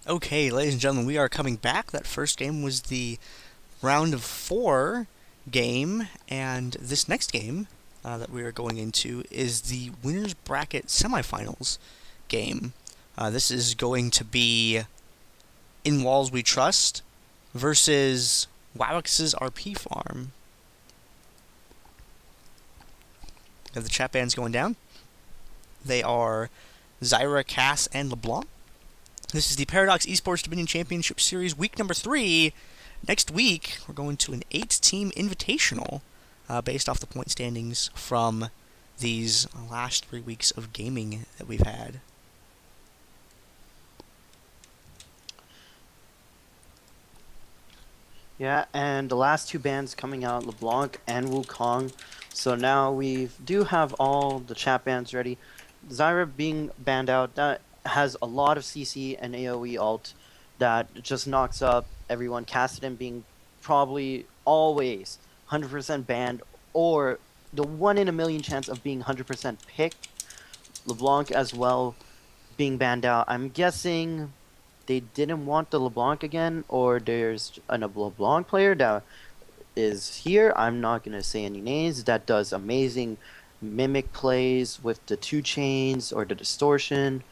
Okay, ladies and gentlemen, we are coming back. That first game was the round of 4 game, and this next game that we are going into is the winners bracket semifinals game. This is going to be In Walls We Trust versus Kha'Zix's RP farm. We have the chat bands going down. They are Zyra, Cass, and LeBlanc. This is the Paradox Esports Dominion Championship Series, week number 3. Next week, we're going to an 8-team invitational based off the point standings from these last 3 weeks of gaming that we've had. Yeah, and the last 2 bands coming out, LeBlanc and Wukong. So now we do have all the chat bands ready. Zyra being banned out, that has a lot of CC and AoE ult that just knocks up everyone. Kassadin being probably always 100% banned, or the 1 in a million chance of being 100% picked. LeBlanc as well being banned out. I'm guessing they didn't want the LeBlanc again, or there's a LeBlanc player that is here. I'm not going to say any names. That does amazing mimic plays with the 2 chains or the distortion.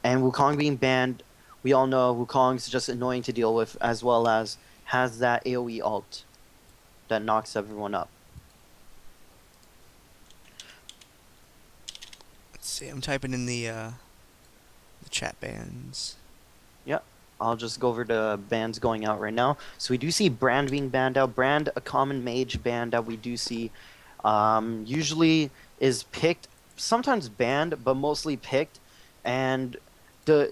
And Wukong being banned, we all know Wukong's just annoying to deal with, as well as has that AoE ult that knocks everyone up. Let's see, I'm typing in the chat bands. Yep, I'll just go over the bans going out right now. So we do see Brand being banned out. Brand, a common mage band that we do see, usually is picked, sometimes banned, but mostly picked, and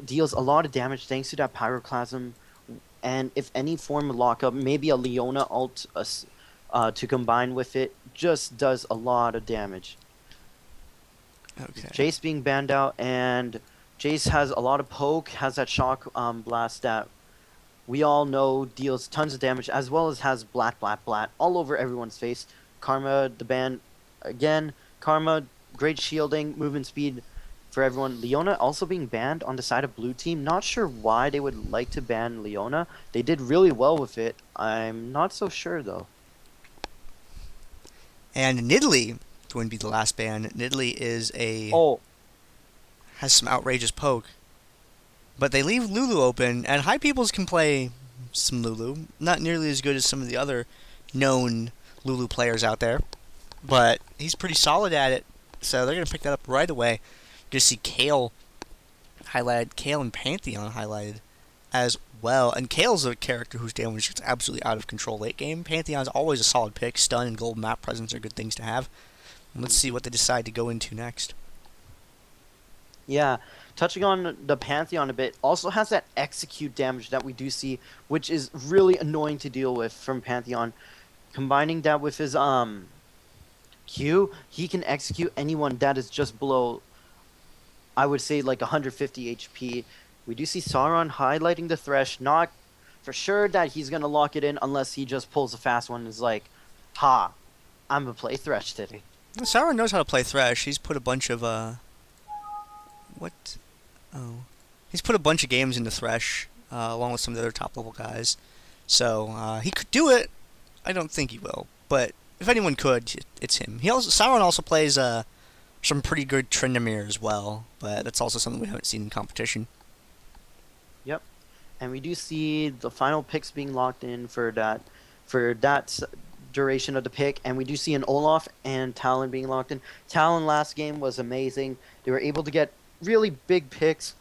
deals a lot of damage thanks to that pyroclasm, and if any form of lockup, maybe a Leona ult to combine with it, just does a lot of damage. Okay. Jayce being banned out, and Jayce has a lot of poke, has that shock blast that we all know deals tons of damage, as well as has blat all over everyone's face. Karma, the ban again. Karma, great shielding, movement speed for everyone. Leona also being banned on the side of blue team. Not sure why they would like to ban Leona. They did really well with it. I'm not so sure though. And Nidalee going to be the last ban. Nidalee is has some outrageous poke, but they leave Lulu open, and High Peoples can play some Lulu. Not nearly as good as some of the other known Lulu players out there, but he's pretty solid at it, so they're going to pick that up right away. You're going to see Kayle highlighted, Kayle+Pantheon highlighted as well, and Kayle's a character whose damage is absolutely out of control late game. Pantheon's always a solid pick. Stun and gold map presence are good things to have. Let's see what they decide to go into next. Yeah, touching on the Pantheon a bit, also has that execute damage that we do see, which is really annoying to deal with from Pantheon. Combining that with his Q, he can execute anyone that is just below, I would say, like 150 HP. We do see Sauron highlighting the Thresh, not for sure that he's going to lock it in unless he just pulls a fast one and is like, ha, I'm going to play Thresh today. Sauron knows how to play Thresh. He's put a bunch of, he's put a bunch of games into Thresh, along with some of the other top-level guys. So, he could do it. I don't think he will. But if anyone could, it's him. Sauron also plays, some pretty good Tryndamere as well. But that's also something we haven't seen in competition. Yep. And we do see the final picks being locked in for that duration of the pick, and we do see an Olaf and Talon being locked in. Talon last game was amazing. They were able to get really big picks.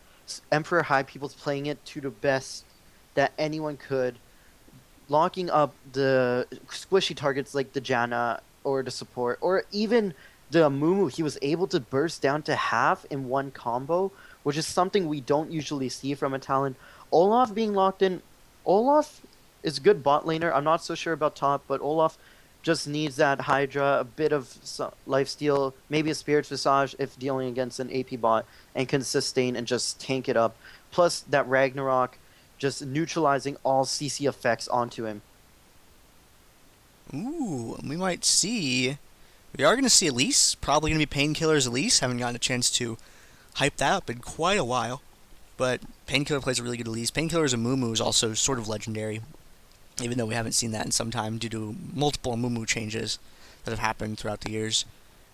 Emperor High People's playing it to the best that anyone could, locking up the squishy targets like the Janna or the support or even the Mumu. He was able to burst down to half in one combo, which is something we don't usually see from a Talon. Olaf being locked in. Olaf is a good bot laner. I'm not so sure about top, but Olaf just needs that Hydra, a bit of lifesteal, maybe a Spirit's Visage if dealing against an AP bot, and can sustain and just tank it up. Plus that Ragnarok just neutralizing all CC effects onto him. Ooh, we might see... We are going to see Elise. Probably going to be Painkiller's Elise. Haven't gotten a chance to hype that up in quite a while. but Painkiller plays a really good Elise. Painkiller's Amumu is also sort of legendary, even though we haven't seen that in some time due to multiple Amumu changes that have happened throughout the years.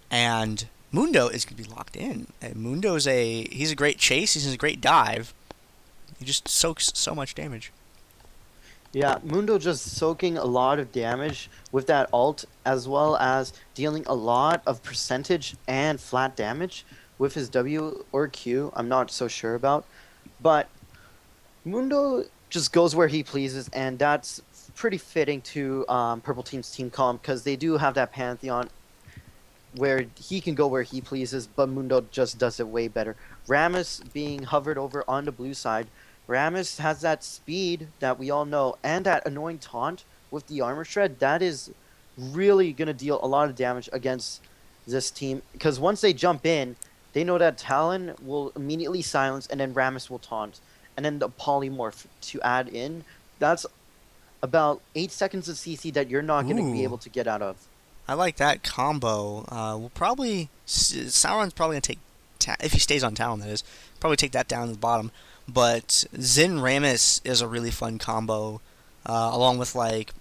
And Mundo is going to be locked in. And he's a great chase, he's a great dive. He just soaks so much damage. Yeah, Mundo just soaking a lot of damage with that ult, as well as dealing a lot of percentage and flat damage with his W or Q. I'm not so sure about. But Mundo just goes where he pleases, and that's pretty fitting to Purple Team's team comp, because they do have that Pantheon where he can go where he pleases, but Mundo just does it way better. Rammus being hovered over on the blue side, Rammus has that speed that we all know, and that annoying taunt with the armor shred. That is really going to deal a lot of damage against this team, because once they jump in, they know that Talon will immediately silence, and then Rammus will taunt. And then the polymorph to add in, that's about 8 seconds of CC that you're not going to be able to get out of. I like that combo. Sauron's probably going to take, if he stays on Talon, that is, probably take that down to the bottom. But Xin Rammus is a really fun combo, along with like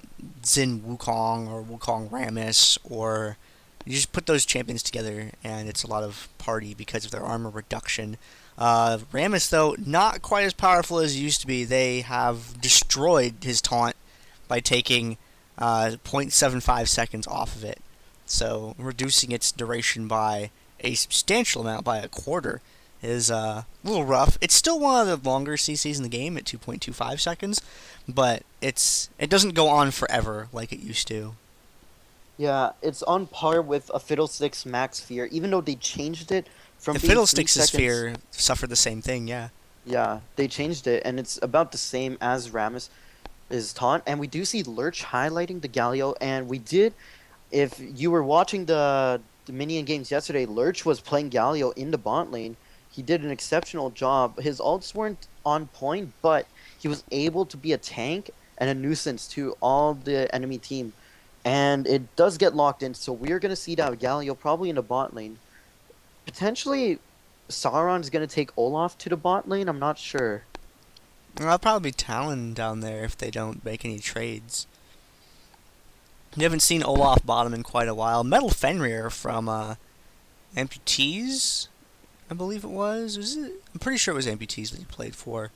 Xin Wukong or Wukong Rammus, or you just put those champions together and it's a lot of party because of their armor reduction. Rammus, though, not quite as powerful as he used to be. They have destroyed his taunt by taking 0.75 seconds off of it, so reducing its duration by a substantial amount, by a quarter, is a little rough. It's still one of the longer CCs in the game at 2.25 seconds, but it doesn't go on forever like it used to. Yeah, it's on par with a Fiddlesticks Max Fear, even though they changed it from the being Fiddlesticks' 3 Sphere suffered the same thing, yeah. Yeah, they changed it, and it's about the same as Rammus' taunt. And we do see Lurch highlighting the Galio, and we did, if you were watching the minion games yesterday, Lurch was playing Galio in the bot lane. He did an exceptional job. His ults weren't on point, but he was able to be a tank and a nuisance to all the enemy team. And it does get locked in, so we're going to see that Galio probably in the bot lane. Potentially, Sauron's going to take Olaf to the bot lane, I'm not sure. Well, I'll probably be Talon down there if they don't make any trades. You haven't seen Olaf bottom in quite a while. Metal Fenrir from Amputees, I believe it was. I'm pretty sure it was Amputees that he played for.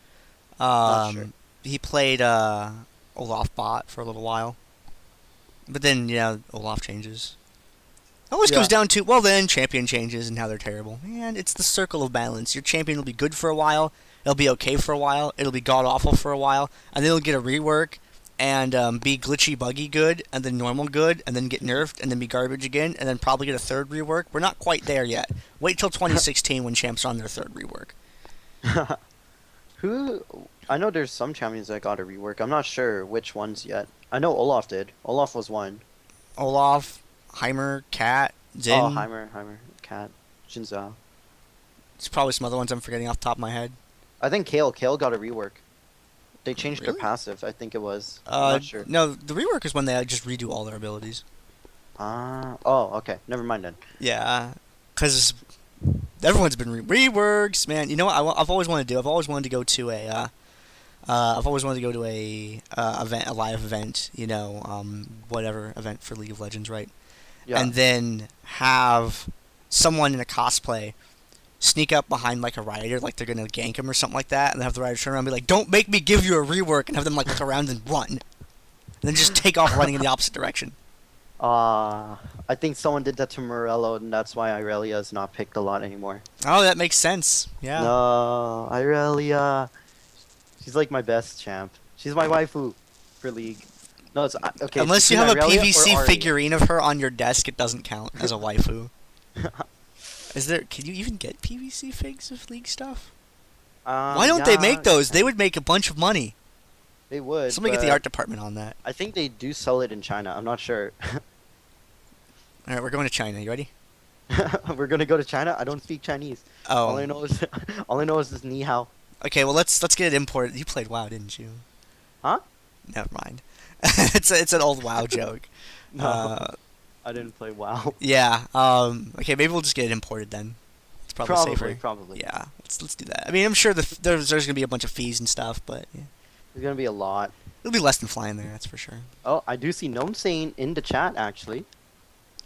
Not sure. He played Olaf bot for a little while. But then, Olaf changes. It always comes down to, well then, champion changes and how they're terrible. And it's the circle of balance. Your champion will be good for a while, it'll be okay for a while, it'll be god-awful for a while, and then it'll get a rework, and be glitchy buggy good, and then normal good, and then get nerfed, and then be garbage again, and then probably get a third rework. We're not quite there yet. Wait till 2016 when champs are on their third rework. I know there's some champions that got a rework. I'm not sure which ones yet. I know Olaf did. Olaf was one. Olaf, Heimer, Cat, Xin. Oh, Heimer, Cat, Zhao. There's probably some other ones I'm forgetting off the top of my head. I think Kayle got a rework. They changed Really? their passive, I think it was. I'm not sure. No, the rework is when they just redo all their abilities. Oh, okay. Never mind then. Yeah, because everyone's been reworks, man. You know what I've always wanted to do? I've always wanted to go to a event, a live event, whatever event for League of Legends, right? Yeah. And then have someone in a cosplay sneak up behind like a rioter, like they're gonna gank him or something like that, and have the rioter turn around and be like, "Don't make me give you a rework," and have them like look around and run, and then just take off running in the opposite direction. I think someone did that to Morello, and that's why Irelia is not picked a lot anymore. Oh, that makes sense. Yeah. No, Irelia. She's like my best champ. She's my waifu for League. No, it's okay. Unless you have a Irelia PVC or Ahri. figurine of her on your desk, it doesn't count as a waifu. Can you even get PVC figs of League stuff? Why don't they make those? They would make a bunch of money. They would. Somebody get the art department on that. I think they do sell it in China. I'm not sure. Alright, we're going to China. You ready? We're gonna go to China. I don't speak Chinese. Oh. All I know is this ni hao. Okay, well let's get it imported. You played WoW, didn't you? Huh? Never mind. it's an old WoW joke. No, I didn't play WoW. Yeah. Okay, maybe we'll just get it imported then. It's probably safer. Probably. Yeah, let's do that. I mean, I'm sure there's going to be a bunch of fees and stuff, but yeah. There's gonna be a lot. It'll be less than flying there, that's for sure. Oh, I do see Gnome saying in the chat actually.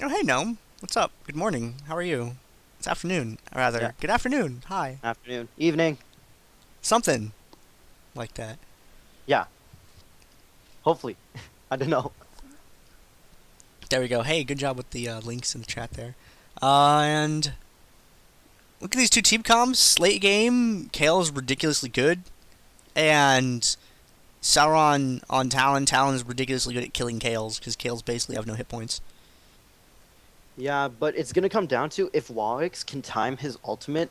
Oh, hey Gnome, what's up? Good morning. How are you? It's afternoon, or rather, Yeah. good afternoon. Hi. Afternoon, evening. Something like that. Yeah. Hopefully, I don't know. There we go. Hey, good job with the links in the chat there. And look at these two team comps. Late game, Kayle's ridiculously good, and Sauron on Talon. Talon is ridiculously good at killing Kayle's because Kayle's basically have no hit points. Yeah, but it's gonna come down to if Kha'Zix can time his ultimate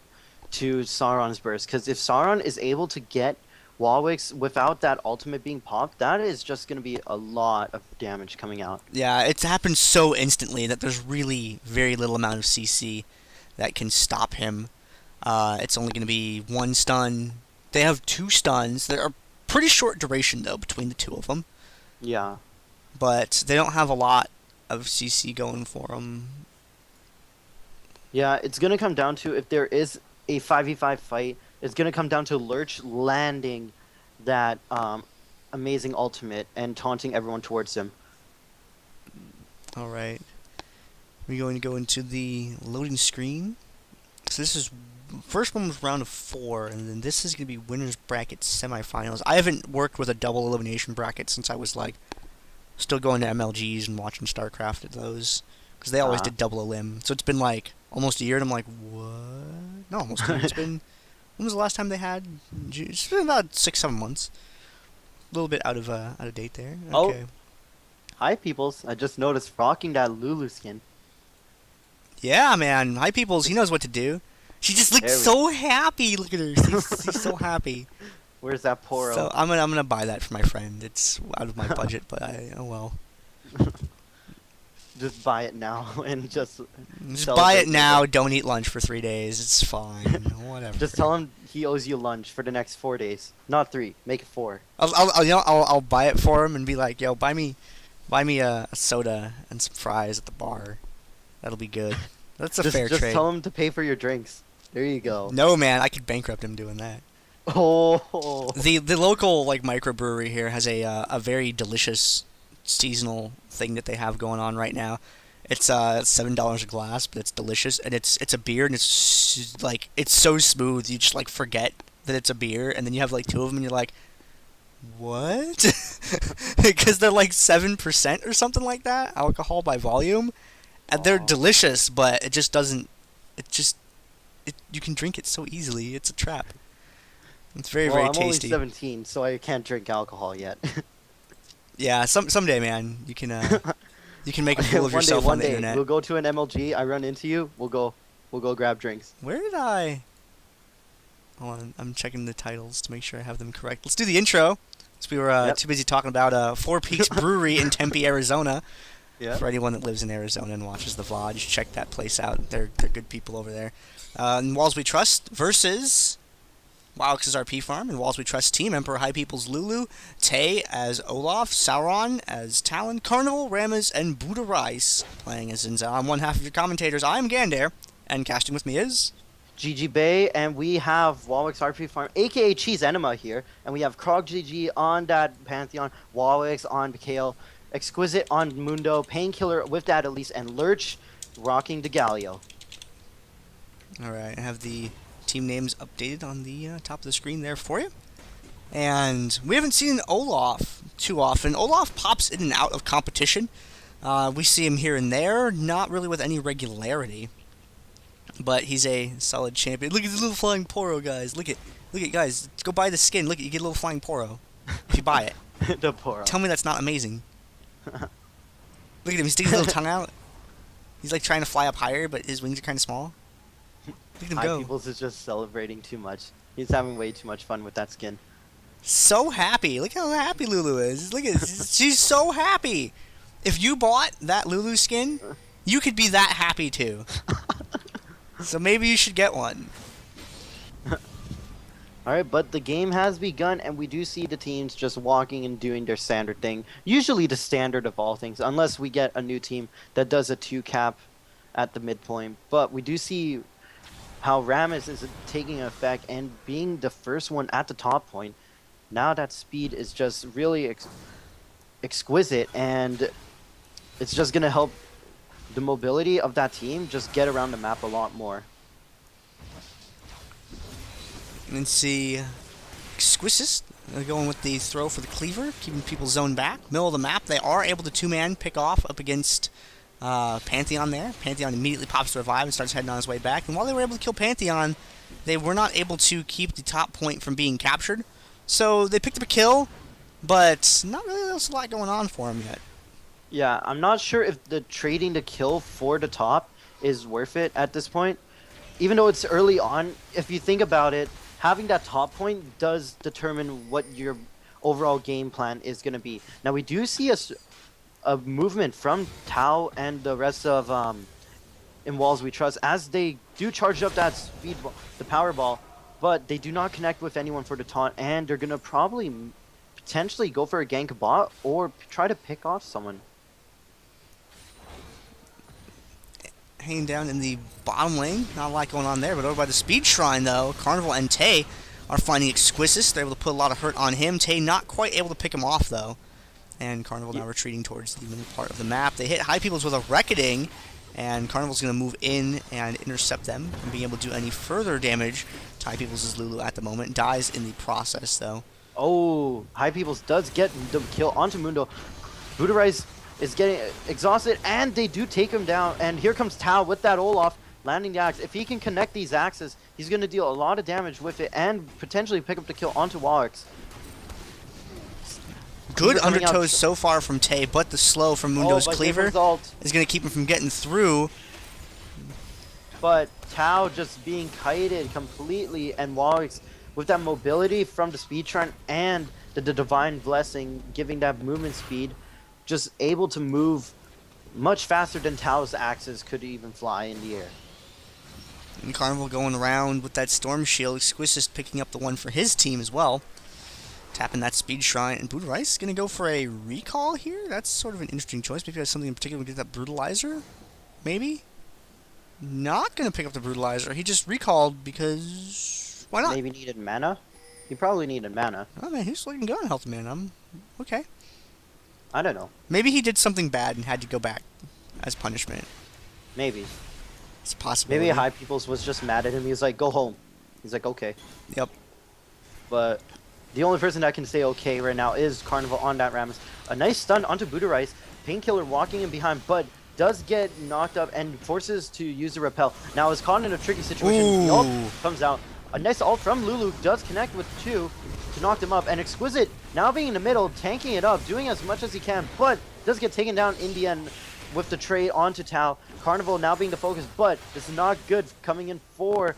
to Sauron's burst. Because if Sauron is able to get Kha'Zix without that ultimate being popped, that is just gonna be a lot of damage coming out. Yeah, it's happened so instantly that there's really very little amount of CC that can stop him. It's only going to be one stun. They have two stuns that are pretty short duration, though, between the two of them. Yeah. But they don't have a lot of CC going for them. Yeah, it's gonna come down to if there is a 5v5 fight, it's gonna come down to Lurch landing that amazing ultimate and taunting everyone towards him. Alright. We're going to go into the loading screen. So this is... First one was round of 4, and then this is going to be winners bracket semifinals. I haven't worked with a double elimination bracket since I was, like, still going to MLGs and watching StarCraft at those. Because they always did double elim. So it's been, like, almost a year, and I'm like, what? No, almost a year. It's been... When was the last time they had? It's been about 6-7 months. A little bit out of date there. Okay. Oh. Hi, peoples. I just noticed rocking that Lulu skin. Yeah, man. Hi, peoples. He knows what to do. She just looks so happy. Look at her. She's so happy. Where's that Poro? So I'm gonna buy that for my friend. It's out of my budget, but oh well. Just buy it now and just buy it now. Don't eat lunch for 3 days. It's fine. Whatever. Just tell him he owes you lunch for the next 4 days. Not 3. Make it 4. I'll buy it for him and be like, yo, buy me a soda and some fries at the bar. That'll be good. That's a fair trade. Just tell him to pay for your drinks. There you go. No, man, I could bankrupt him doing that. Oh. The local like microbrewery here has a very delicious seasonal thing that they have going on right now. It's $7 a glass, but it's delicious, and it's a beer, and it's like it's so smooth you just like forget that it's a beer, and then you have like 2 of them, and you're like, what? Because they're like 7% or something like that alcohol by volume, and they're delicious, but it just doesn't. You can drink it so easily. It's a trap. It's very very tasty. I'm only 17, so I can't drink alcohol yet. Yeah, someday, man, you can make a fool of yourself on the internet. We'll go to an MLG. I run into you. We'll go grab drinks. Where did I? Hold on, I'm checking the titles to make sure I have them correct. Let's do the intro. So we were too busy talking about Four Peaks Brewery in Tempe, Arizona. Yeah. For anyone that lives in Arizona and watches the vlog, check that place out. They're good people over there. And Walls We Trust versus Wowx's RP Farm and Walls We Trust team. Emperor High People's Lulu, Tay as Olaf, Sauron as Talon, Carnival, Rammus, and Buddha Rice playing as Zhao. I'm one half of your commentators. I am Gandair, and casting with me is Gigibae, and we have Wowx RP Farm, aka Cheese Enema here, and we have Krog GG on that Pantheon, Wowx on Kayle, Exquisite on Mundo, Painkiller with that Elise, and Lurch rocking the Galio. Alright, I have the team names updated on the top of the screen there for you. And we haven't seen Olaf too often. Olaf pops in and out of competition. We see him here and there, not really with any regularity. But he's a solid champion. Look at the little flying Poro, guys. Look at guys. Go buy the skin. Look, you get a little flying Poro if you buy it. The Poro. Tell me that's not amazing. Look at him. He's sticking his little tongue out. He's like trying to fly up higher, but his wings are kind of small. Look at him go. High Peoples is just celebrating too much. He's having way too much fun with that skin. So happy. Look how happy Lulu is. Look at she's so happy. If you bought that Lulu skin, you could be that happy too. So maybe you should get one. Alright, but the game has begun, and we do see the teams just walking and doing their standard thing. Usually the standard of all things, unless we get a new team that does a 2-cap at the midpoint. But we do see how Rammus is taking effect and being the first one at the top point. Now that speed is just really exquisite, and it's just going to help the mobility of that team just get around the map a lot more. And see Exquisite going with the throw for the cleaver, keeping people zoned back. Middle of the map, they are able to two-man pick off up against Pantheon there. Pantheon immediately pops the revive and starts heading on his way back. And while they were able to kill Pantheon, they were not able to keep the top point from being captured. So they picked up a kill, but not really there's a lot going on for them yet. Yeah, I'm not sure if the trading the kill for the top is worth it at this point. Even though it's early on, if you think about it, having that top point does determine what your overall game plan is going to be. Now, we do see a movement from Tao and the rest of In Walls We Trust as they do charge up that speed ball, the power ball, but they do not connect with anyone for the taunt, and they're going to probably potentially go for a gank bot or try to pick off someone. Hanging down in the bottom lane, not a lot going on there, but over by the speed shrine though, Carnival and Tay are finding Exquisite. They're able to put a lot of hurt on him. Tay not quite able to pick him off though, and Carnival now retreating towards the middle part of the map. They hit High Peoples with a Reckoning, and Carnival's going to move in and intercept them from being able to do any further damage. High Peoples is Lulu at the moment, dies in the process though. Oh, High Peoples does get the kill onto Mundo. Buddha is getting exhausted, and they do take him down. And here comes Tao with that Olaf, landing the axe. If he can connect these axes, he's going to deal a lot of damage with it and potentially pick up the kill onto Kha'Zix. Good undertows so far from Tay, but the slow from Mundo's cleaver is going to keep him from getting through. But Tao just being kited completely, and Kha'Zix with that mobility from the speed shrine and the divine blessing, giving that movement speed, just able to move much faster than Tao's axes could even fly in the air. And Carnival going around with that Storm Shield. Exquisite picking up the one for his team as well. Tapping that Speed Shrine. And Buddha is going to go for a recall here? That's sort of an interesting choice. Maybe there's something in particular. We get that Brutalizer? Maybe? Not going to pick up the Brutalizer. He just recalled because... why not? Maybe needed mana? He probably needed mana. Oh man, he's looking good on health man. I'm okay. I don't know. Maybe he did something bad and had to go back as punishment. Maybe. It's possible. Maybe High Peoples was just mad at him. He was like, go home. He's like, okay. Yep. But the only person that can say okay right now is Carnival on that Rammus. A nice stun onto Buddha. Painkiller walking in behind, but does get knocked up and forces to use the repel. Now is caught in a tricky situation. Ooh. The ult comes out. A nice ult from Lulu does connect with 2 to knock them up. And Exquisite now being in the middle, tanking it up, doing as much as he can, but does get taken down in the end with the trade onto Tao. Carnival now being the focus, but this is not good coming in for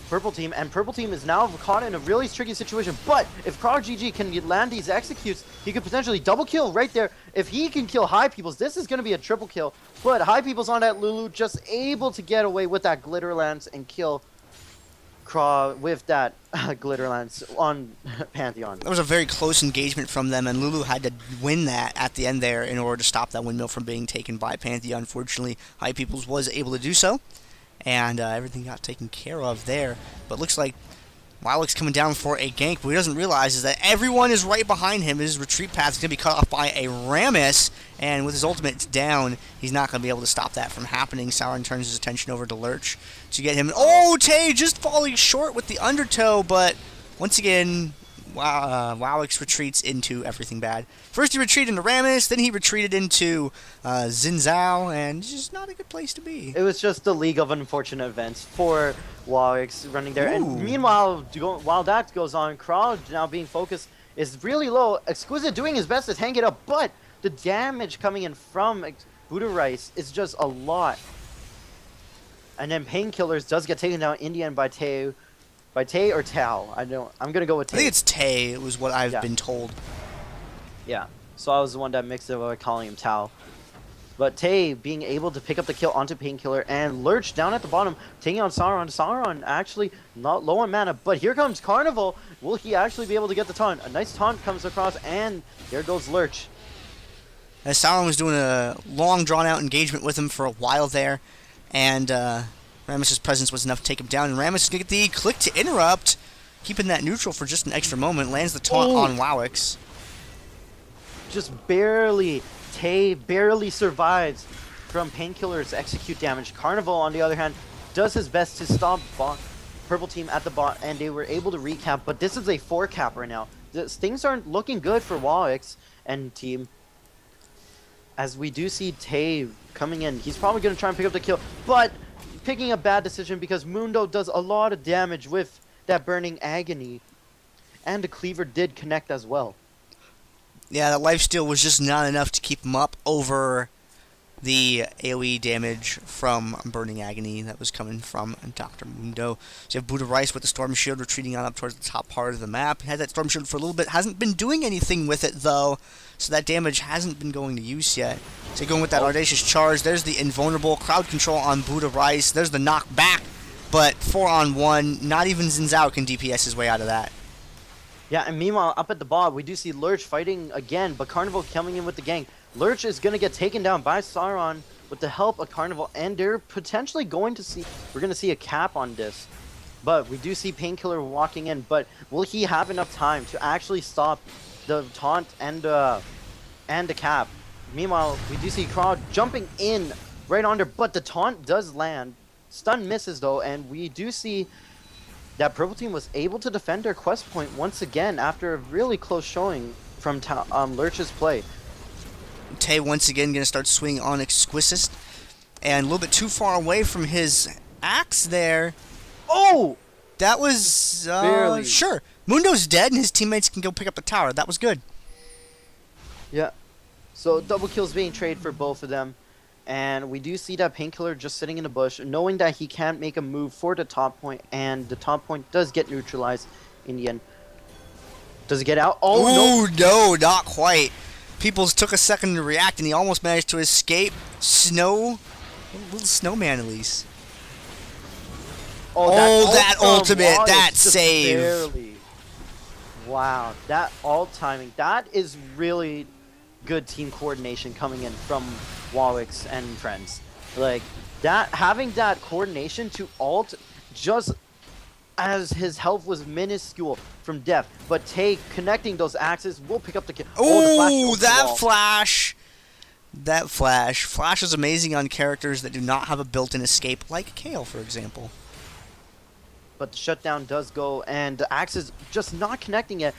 Purple Team, and Purple Team is now caught in a really tricky situation. But if GG can land these executes, he could potentially double kill right there. If he can kill High Peoples, this is going to be a triple kill. But High Peoples on that Lulu, just able to get away with that Glitter Lance and kill Craw with that Glitter Lance on Pantheon. That was a very close engagement from them, and Lulu had to win that at the end there in order to stop that windmill from being taken by Pantheon. Unfortunately, High Peoples was able to do so, and everything got taken care of there. But looks like Wildlick's coming down for a gank, but what he doesn't realize is that everyone is right behind him. His retreat path is going to be cut off by a Rammus, and with his ultimate down, he's not going to be able to stop that from happening. Sauron turns his attention over to Lurch to get him. Oh, Tay just falling short with the undertow, but once again, Wildlick retreats into everything bad. First he retreated into Rammus, then he retreated into Zhao, and it's just not a good place to be. It was just the league of unfortunate events for Wildlick running there. Ooh. And meanwhile, while that goes on, Crowd now being focused is really low. Exquisite doing his best to tank it up, but the damage coming in from Buddha is just a lot. And then Painkillers does get taken down in the end by Tay. By Tay or Tao? I'm gonna go with Tay. I think it's Tay. It was what I've been told. Yeah. So I was the one that mixed it by calling him Tao. But Tay being able to pick up the kill onto Painkiller and Lurch down at the bottom, taking on Sauron. Sauron actually not low on mana, but here comes Carnival. Will he actually be able to get the taunt? A nice taunt comes across, and there goes Lurch. Sauron was doing a long, drawn-out engagement with him for a while there, and Rammus' presence was enough to take him down, and Rammus is going to get the click to interrupt, keeping that neutral for just an extra moment. Lands the taunt on Kha'Zix. Just barely. Tay barely survives from Painkiller's execute damage. Carnival, on the other hand, does his best to stop Purple Team at the bot, and they were able to recap, but this is a 4-cap right now. Things aren't looking good for Kha'Zix and team. As we do see Tay coming in. He's probably going to try and pick up the kill, but picking a bad decision because Mundo does a lot of damage with that Burning Agony. And the Cleaver did connect as well. Yeah, that lifesteal was just not enough to keep him up over the AoE damage from Burning Agony that was coming from Dr. Mundo. So you have Buddha Rice with the Storm Shield retreating on up towards the top part of the map. He had that Storm Shield for a little bit, hasn't been doing anything with it though, so that damage hasn't been going to use yet. So going with that Audacious Charge, there's the Invulnerable, crowd control on Buddha Rice, there's the knockback, but 4-on-1, not even Zhao can DPS his way out of that. Yeah, and meanwhile, up at the bot, we do see Lurch fighting again, but Carnival coming in with the gang. Lurch is going to get taken down by Sauron with the help of Carnival, and they're potentially going to see, we're going to see a cap on this. But we do see Painkiller walking in, but will he have enough time to actually stop the taunt and the cap? Meanwhile, we do see Crowd jumping in right under, but the taunt does land. Stun misses though, and we do see that Purple Team was able to defend their quest point once again after a really close showing from Lurch's play. Tay once again going to start swinging on Exquisite, and a little bit too far away from his axe there. Oh! That was, barely. Sure. Mundo's dead and his teammates can go pick up the tower. That was good. Yeah. So double kills being traded for both of them. And we do see that Painkiller just sitting in the bush, knowing that he can't make a move for the top point, and the top point does get neutralized in the end. Does it get out? Oh, no, not quite. Peoples took a second to react, and he almost managed to escape. Little snowman, Elise. Oh, that ultimate, that save. Barely. Wow, that ult timing. That is really good team coordination coming in from Kha'Zix and friends. Like, that, having that coordination to ult just as his health was minuscule from death, but Tay connecting those axes will pick up the kill. Oh, that flash! That flash. Flash is amazing on characters that do not have a built-in escape, like Kayle, for example. But the shutdown does go, and the axes just not connecting it.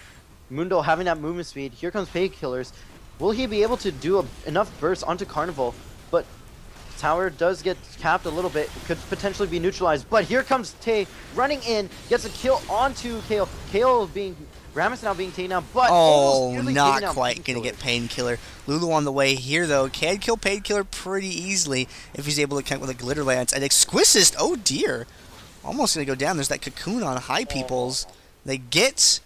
Mundo having that movement speed. Here comes Painkillers. Will he be able to do enough burst onto Carnival? But tower does get capped a little bit. It could potentially be neutralized. But here comes Tay running in. Gets a kill onto Kayle. Rammus now being taken down. But not quite going to get Painkiller. Lulu on the way here, though. Can kill Painkiller pretty easily if he's able to connect with a Glitter Lance. And Exquisite, oh dear. Almost going to go down. There's that Cocoon on High Peoples. They get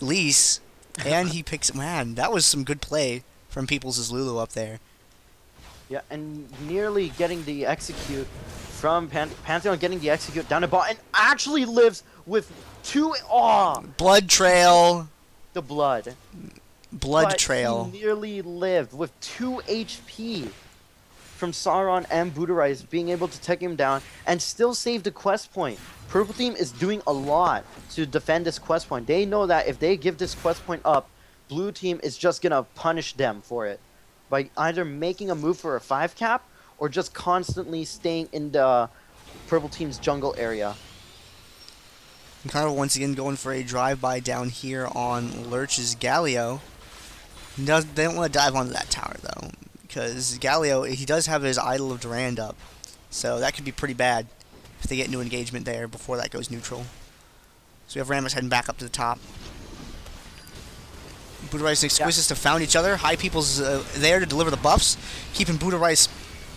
Elise. And he picks... Man, that was some good play from Peoples' Lulu up there. Yeah, and nearly getting the execute from Pantheon, getting the execute down the bot, and actually lives with 2... Blood Trail. The blood. Blood Trail. He nearly lived with 2 HP from Sauron and Buddha Rice being able to take him down and still save the quest point. Purple Team is doing a lot to defend this quest point. They know that if they give this quest point up, Blue Team is just going to punish them for it by either making a move for a 5-cap or just constantly staying in the Purple Team's jungle area. And Carnival once again going for a drive-by down here on Lurch's Galio. They don't want to dive onto that tower, though, because Galio, he does have his Idol of Durand up, so that could be pretty bad if they get new engagement there before that goes neutral. So we have Rammus heading back up to the top. Buddha Rice and Exquisite have found each other. High People's there to deliver the buffs, keeping Buddha Rice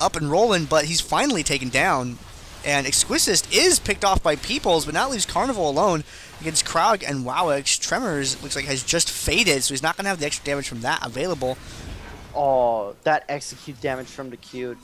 up and rolling, but he's finally taken down. And Exquisite is picked off by Peoples, but now leaves Carnival alone against Krog and Kha'Zix. Tremors looks like has just faded, so he's not going to have the extra damage from that available. Oh, that execute damage from the Q.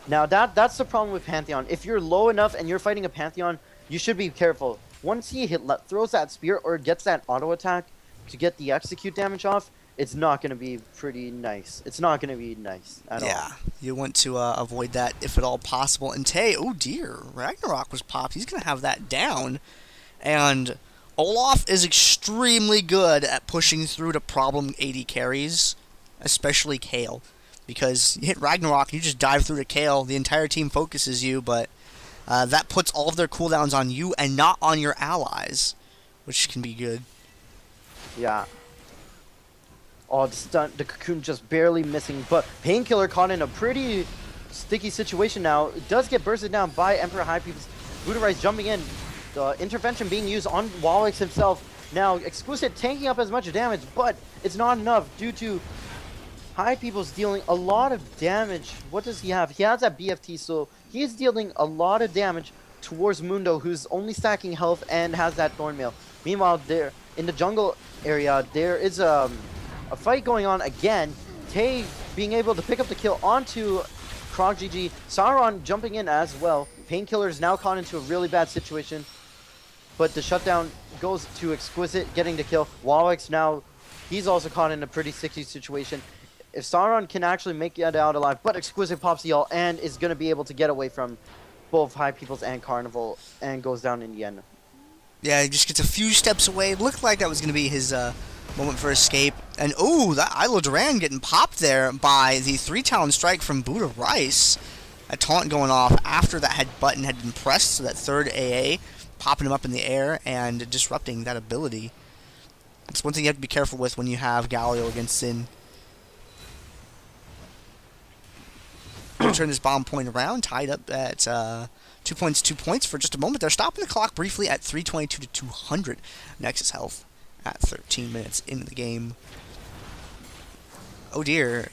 Now that's the problem with Pantheon. If you're low enough and you're fighting a Pantheon, you should be careful. Once he throws that spear or gets that auto attack to get the execute damage off, it's not going to be pretty nice. It's not going to be nice at all. Yeah, you want to avoid that if at all possible. And Tay, oh dear, Ragnarok was popped. He's going to have that down. And Olaf is extremely good at pushing through to problem AD carries, especially Kayle. Because you hit Ragnarok, you just dive through to Kayle, the entire team focuses you, but that puts all of their cooldowns on you and not on your allies, which can be good. Yeah. Oh, the cocoon just barely missing, but Painkiller caught in a pretty sticky situation now. It does get bursted down by Emperor High Peoples. Buddha Rice jumping in. The intervention being used on Kha'Zix himself. Now, Exquisite tanking up as much damage, but it's not enough due to High Peoples dealing a lot of damage. What does he have? He has that BFT, so he's dealing a lot of damage towards Mundo, who's only stacking health and has that Thornmail. Meanwhile, there in the jungle area, there is a fight going on again. Tay being able to pick up the kill onto Krog GG. Sauron jumping in as well. Painkiller is now caught into a really bad situation, but the shutdown goes to Exquisite, getting the kill. Kha'Zix now, he's also caught in a pretty sticky situation. If Sauron can actually make it out alive, but Exquisite pops the ult and is going to be able to get away from both High Peoples and Carnival and goes down in the end. Yeah, he just gets a few steps away. It looked like that was going to be his moment for escape. And ooh, that Isla Duran getting popped there by the 3-talon strike from Buddha Rice. A taunt going off after that button had been pressed, so that third AA, popping him up in the air and disrupting that ability. It's one thing you have to be careful with when you have Galio against Xin. Turn this bomb point around, tied up at 2 points for just a moment. They're stopping the clock briefly at 322 to 200 Nexus health at 13 minutes into the game. Oh dear.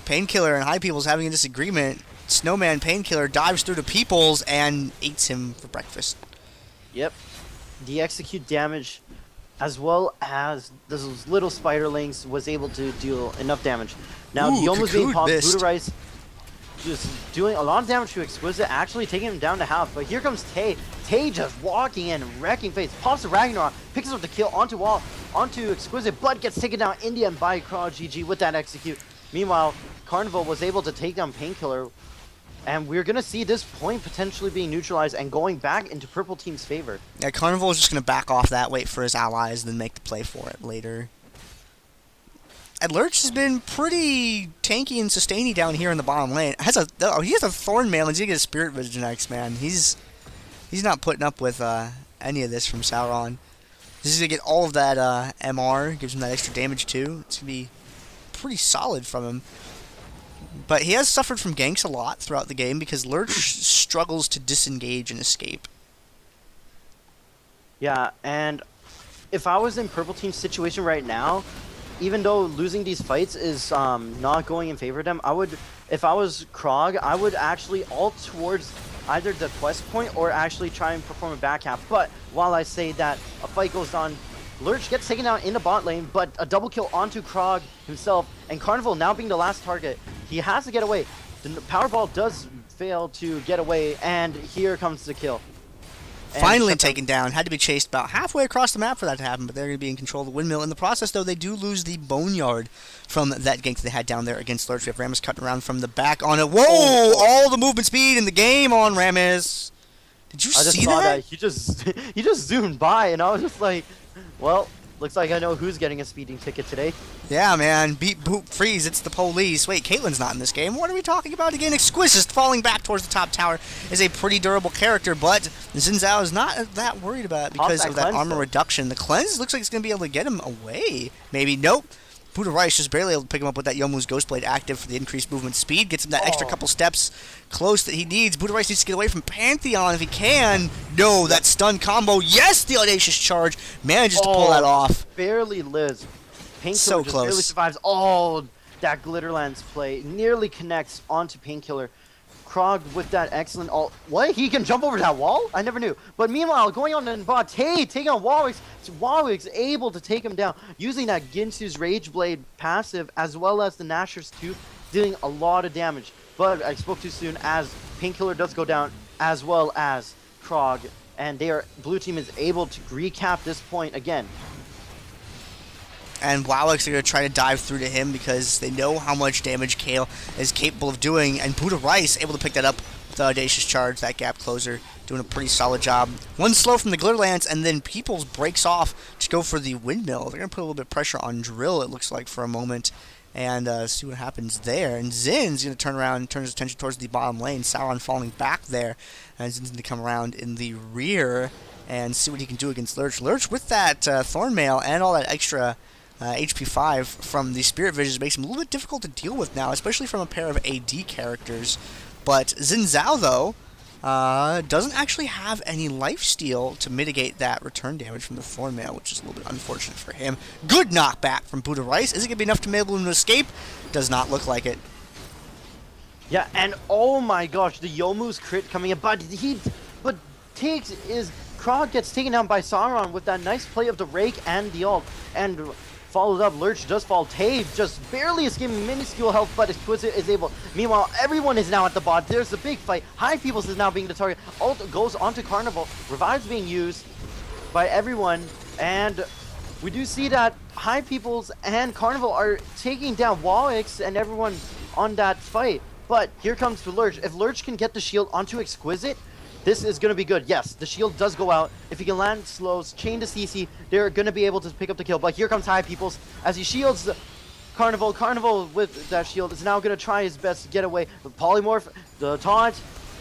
Painkiller and High Peoples having a disagreement. Snowman Painkiller dives through to Peoples and eats him for breakfast. Yep. The execute damage, as well as those little spiderlings, was able to deal enough damage. Now, Yomu's being popped. Buddha Rice just doing a lot of damage to Exquisite, actually taking him down to half. But here comes Tay. Tay just walking in, wrecking face, pops the Ragnarok, picks up the kill onto wall, onto Exquisite, but gets taken down in the end by Krog GG with that execute. Meanwhile, Carnival was able to take down Painkiller, and we're going to see this point potentially being neutralized and going back into Purple Team's favor. Yeah, Carnival is just going to back off that, wait for his allies, then make the play for it later. And Lurch has been pretty tanky and sustainy down here in the bottom lane. He has a Thornmail, and he's going to get a Spirit Vision next, man. He's not putting up with any of this from Sauron. This is going to get all of that MR, gives him that extra damage too. It's going to be pretty solid from him. But he has suffered from ganks a lot throughout the game because Lurch struggles to disengage and escape. Yeah, and if I was in Purple Team's situation right now, even though losing these fights is not going in favor of them, if I was Krog, I would actually ult towards either the quest point or actually try and perform a back half. But while I say that a fight goes on, Lurch gets taken out in the bot lane, but a double kill onto Krog himself, and Carnival now being the last target. He has to get away. The Powerball does fail to get away, and here comes the kill. Finally taken down. Had to be chased about halfway across the map for that to happen, but they're going to be in control of the windmill. In the process, though, they do lose the Boneyard from that gank they had down there against Lurch. We have Rammus cutting around from the back on it. Whoa! All the movement speed in the game on Rammus. Did you see that? He just zoomed by, and I was just like, well, looks like I know who's getting a speeding ticket today. Yeah, man. Beat, boop, freeze. It's the police. Wait, Caitlyn's not in this game. What are we talking about again? Exquisite falling back towards the top tower is a pretty durable character, but Zhao is not that worried about it because of that armor reduction. The cleanse looks like it's going to be able to get him away. Maybe. Nope. Buddha Rice just barely able to pick him up with that Yomu's Ghostblade active for the increased movement speed. Gets him that extra couple steps close that he needs. Buddha Rice needs to get away from Pantheon if he can. No, that stun combo. Yes, the audacious charge. Manages to pull that off. Barely lives. Painkiller so just close. barely survives. Oh, that Glitterlands play nearly connects onto Painkiller. Krog with that excellent ult. What? He can jump over that wall? I never knew. But meanwhile, going on in bot, hey, taking on Kha'Zix. Kha'Zix able to take him down using that Ginsu's Rage Blade passive as well as the Nashor's Tooth, dealing a lot of damage. But I spoke too soon as Painkiller does go down as well as Krog. And blue team is able to recap this point again. And Wukong are going to try to dive through to him because they know how much damage Kayle is capable of doing. And Buddha Rice able to pick that up with the Audacious Charge, that gap closer, doing a pretty solid job. One slow from the Glitter Lance, and then Peoples breaks off to go for the Windmill. They're going to put a little bit of pressure on Drill, it looks like, for a moment, and see what happens there. And Zin's going to turn around and turn his attention towards the bottom lane. Sauron falling back there, and Zin's going to come around in the rear and see what he can do against Lurch. Lurch with that Thornmail and all that extra HP 5 from the Spirit Visions makes him a little bit difficult to deal with now, especially from a pair of AD characters. But Zhao, though, doesn't actually have any lifesteal to mitigate that return damage from the Thornmail, which is a little bit unfortunate for him. Good knockback from Buddha Rice. Is it going to be enough to enable him to escape? Does not look like it. Yeah, and oh my gosh, the Youmuu's crit coming in, but Krog gets taken down by Sauron with that nice play of the Rake and the ult, and followed up. Lurch does fall. Tave just barely escaping minuscule health, but Exquisite is able. Meanwhile, everyone is now at the bot. There's a big fight. High Peoples is now being the target. Ult goes onto Carnival. Revive's being used by everyone, and we do see that High Peoples and Carnival are taking down Wallix and everyone on that fight. But here comes the Lurch. If Lurch can get the shield onto Exquisite, this is going to be good. Yes, the shield does go out. If he can land slows, chain to CC, they're going to be able to pick up the kill. But here comes High Peoples as he shields Carnival. Carnival with that shield is now going to try his best to get away. The Polymorph, the taunt,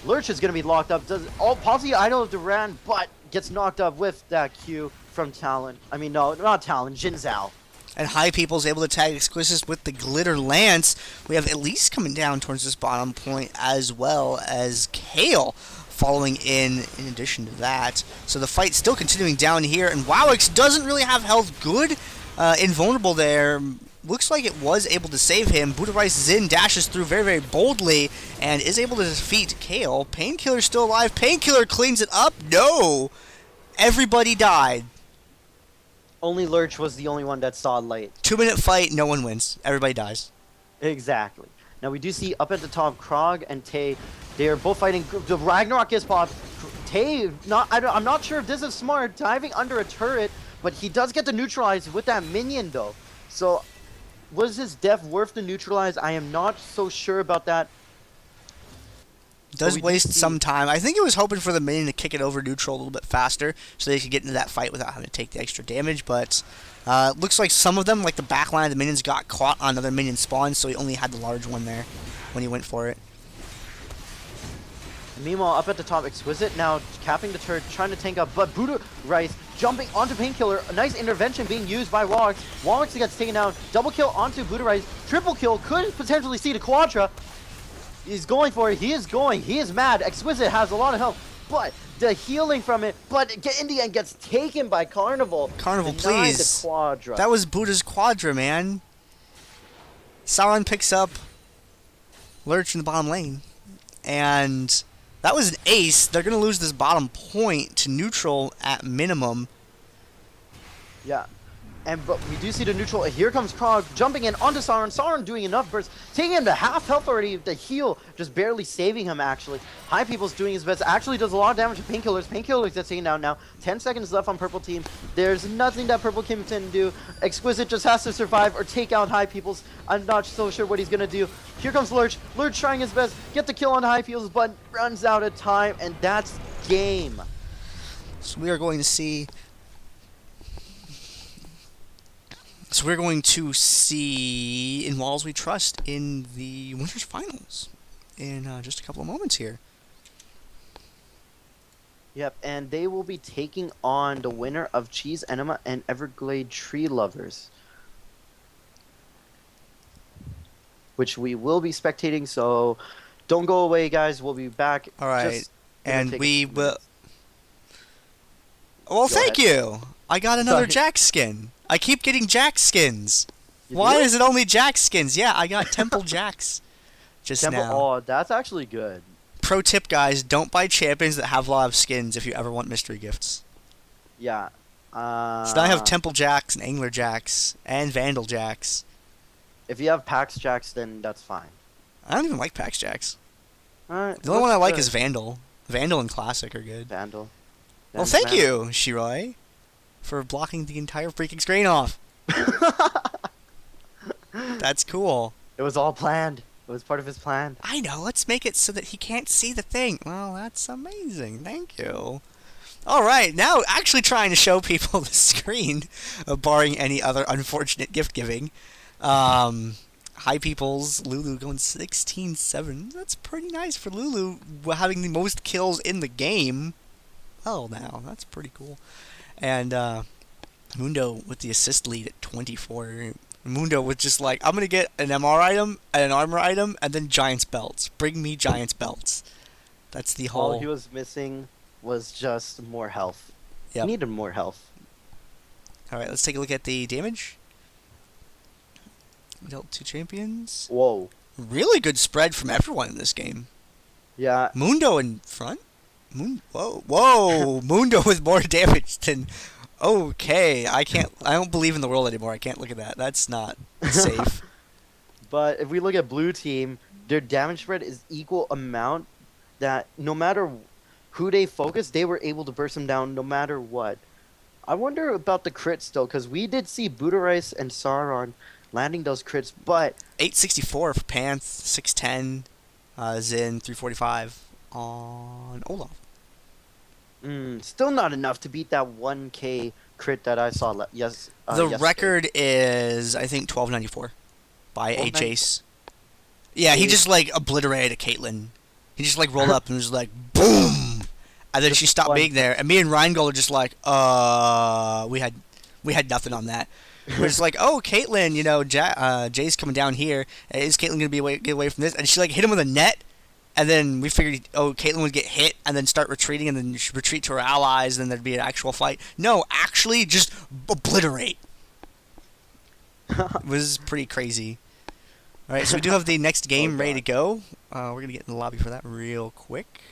Lurch is going to be locked up. Does all Palsy Idol of Duran, but gets knocked up with that Q from Talon. I mean, no, not Talon, Zhao. And High People's able to tag Exquisite with the Glitter Lance. We have Elise coming down towards this bottom point, as well as Kayle following in addition to that. So the fight's still continuing down here, and Wowix doesn't really have health. Good invulnerable there. Looks like it was able to save him. Buddha Rice Zin dashes through very, very boldly and is able to defeat Kayle. Painkiller's still alive. Painkiller cleans it up. No! Everybody died. Only Lurch was the only one that saw light. 2-minute fight, no one wins. Everybody dies. Exactly. Now we do see up at the top Krog and Tay. They are both fighting. The Ragnarok is popped. Tay, I'm not sure if this is smart, diving under a turret, but he does get to neutralize with that minion though. So was his death worth the neutralize? I am not so sure about that. Does waste some time. I think he was hoping for the minion to kick it over neutral a little bit faster so they could get into that fight without having to take the extra damage, but looks like some of them, like the back line of the minions, got caught on another minion spawn, so he only had the large one there when he went for it. Meanwhile, up at the top, Exquisite now capping the turret, trying to tank up, but Buddha Rice jumping onto Painkiller. A nice intervention being used by Wallix. Wallix gets taken down. Double kill onto Buddha Rice. Triple kill could potentially see the Quadra. He's going for it. He is going. He is mad. Exquisite has a lot of health, but the healing from it, but in the end gets taken by Carnival. Carnival, please. The Quadra. That was Buddha's Quadra, man. Sauron picks up Lurch in the bottom lane, and that was an ace. They're going to lose this bottom point to neutral at minimum. Yeah. But we do see the neutral. Here comes Krog jumping in onto Sauron. Sauron doing enough bursts, taking him to half health already. The heal just barely saving him, actually. High People's doing his best. Actually does a lot of damage to Painkillers. Painkillers gets taken down now. 10 seconds left on Purple Team. There's nothing that Purple Team can do. Exquisite just has to survive or take out High People's. I'm not so sure what he's going to do. Here comes Lurch. Lurch trying his best. Get the kill on High People's, but runs out of time, and that's game. So we are going to see... So we're going to see In Walls We Trust in the Winners Finals in just a couple of moments here. Yep, and they will be taking on the winner of Cheese Enema and Everglade Tree Lovers, which we will be spectating, so don't go away, guys. We'll be back. All right, and we will... Well, thank you! I got another Jax skin. I keep getting Jax skins. Why is it only Jax skins? Yeah, I got Temple Jax just now. Oh, that's actually good. Pro tip, guys, don't buy champions that have a lot of skins if you ever want mystery gifts. Yeah. So now I have Temple Jax and Angler Jax and Vandal Jax. If you have Pax Jax, then that's fine. I don't even like Pax Jax. Alright. The only one I like is Vandal. Vandal and Classic are good. Vandal. Well, thank you, Shiroi, for blocking the entire freaking screen off. That's cool. It was all planned. It was part of his plan. I know. Let's make it so that he can't see the thing. Well, that's amazing. Thank you. All right, now actually trying to show people the screen, barring any other unfortunate gift giving. Hi peoples, Lulu going 16-7. That's pretty nice for Lulu, having the most kills in the game. Oh, now that's pretty cool. And Mundo with the assist lead at 24. Mundo was just like, I'm gonna get an MR item, and an armor item, and then Giant's belts. Bring me Giant's belts. That's the whole. All he was missing was just more health. Yep. He needed more health. Alright, let's take a look at the damage. We dealt 2 champions. Whoa. Really good spread from everyone in this game. Yeah. Mundo in front? Whoa! Mundo with more damage than... Okay, I don't believe in the world anymore. I can't look at that. That's not safe. But if we look at blue team, their damage spread is equal amount that no matter who they focus, they were able to burst them down no matter what. I wonder about the crits though, because we did see Budarice and Sauron landing those crits, but 864 for Panth, 610, Xin, 345 on Olaf. Still not enough to beat that 1K crit that I saw. The yesterday. record is, I think, 1294 by a Jayce. Yeah, he just like obliterated a Caitlyn. He just like rolled up and was like, boom, and then she stopped being there. And me and Rheingold are just like, we had nothing on that. We're just like, oh, Caitlyn, you know, Jay's coming down here. Is Caitlyn gonna get away from this? And she like hit him with a net. And then we figured, oh, Caitlyn would get hit and then start retreating and then she'd retreat to her allies and then there'd be an actual fight. No, actually, just obliterate. It was pretty crazy. All right, so we do have the next game ready to go. We're going to get in the lobby for that real quick.